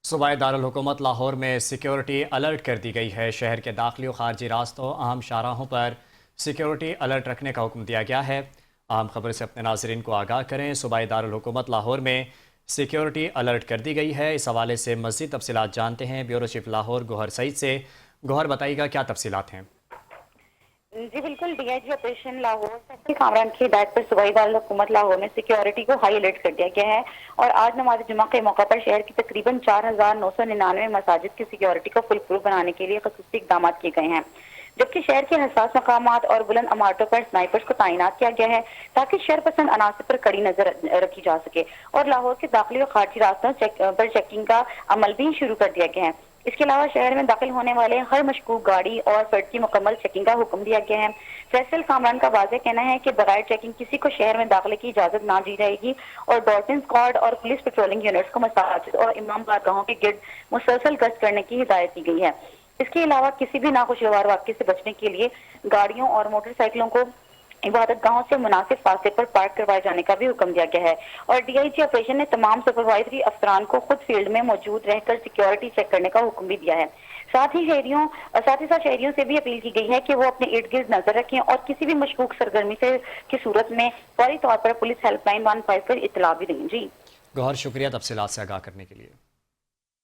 सूबाई दारुल हुकूमत लाहौर में सिक्योरिटी अलर्ट कर दी गई है। शहर के दाखिली और खारजी रास्तों अहम शाहराहों पर सिक्योरिटी अलर्ट रखने का हुक्म दिया गया है। अहम खबर से अपने नाजरीन को आगाह करें। सूबाई दारुल हुकूमत लाहौर में सिक्योरिटी अलर्ट कर दी गई है। इस हवाले से मज़ीद तफसीलात जानते हैं ब्यूरो चीफ लाहौर गौहर सईद से। गौहर, बताइएगा क्या तफसीलात हैं। जी बिल्कुल, डीआईजी ऑपरेशन लाहौर फैसल कामरान की हिदायत पर सूबाई दारुल हुकूमत लाहौर में सिक्योरिटी को हाई अलर्ट कर दिया गया है और आज नमाज जुमा के मौका पर शहर की तकरीबन 4,999 मसाजिद की सिक्योरिटी को फुल प्रूफ बनाने के लिए खसूसी इकदाम किए गए हैं, जबकि शहर के हसास मकामात और बुलंद इमारतों पर स्नाइपर्स को तैनात किया गया है ताकि शहर पसंद अनासर पर कड़ी नजर रखी जा सके और लाहौर के दाखिली और खारजी रास्तों पर चेकिंग का अमल भी शुरू कर दिया गया है। इसके अलावा शहर में दाखिल होने वाले हर मशकूक गाड़ी और फर्द की मुकम्मल चेकिंग का हुक्म दिया गया है। फैसल कामरान का वाज़ेह कहना है कि बगैर चेकिंग किसी को शहर में दाखिले की इजाजत ना दी जाएगी और डॉल्फिन स्क्वाड और पुलिस पेट्रोलिंग यूनिट्स को मसाजिद और इमाम बारगाहों के गिर्द मुसलसल गश्त करने की हिदायत दी गई है। इसके अलावा किसी भी नाखुशगवार वाक़े से बचने के लिए गाड़ियों और मोटरसाइकिलों को इबादत गाहों से मुनासिब फासले पर पार्क करवाए जाने का भी हुक्म दिया गया है और डीआईजी ऑपरेशन ने तमाम सुपरवाइजरी अफसरान को खुद फील्ड में मौजूद रहकर सिक्योरिटी चेक करने का हुक्म भी दिया है। साथ ही साथ शहरियों से भी अपील की गई है कि वो अपने इर्द गिर्द नजर रखें और किसी भी मशकूक सरगर्मी से की सूरत में फौरी तौर पर पुलिस हेल्पलाइन 15 पर इत्तला भी दें। जी गौहर, शुक्रिया तफसीलात से आगाह करने के लिए।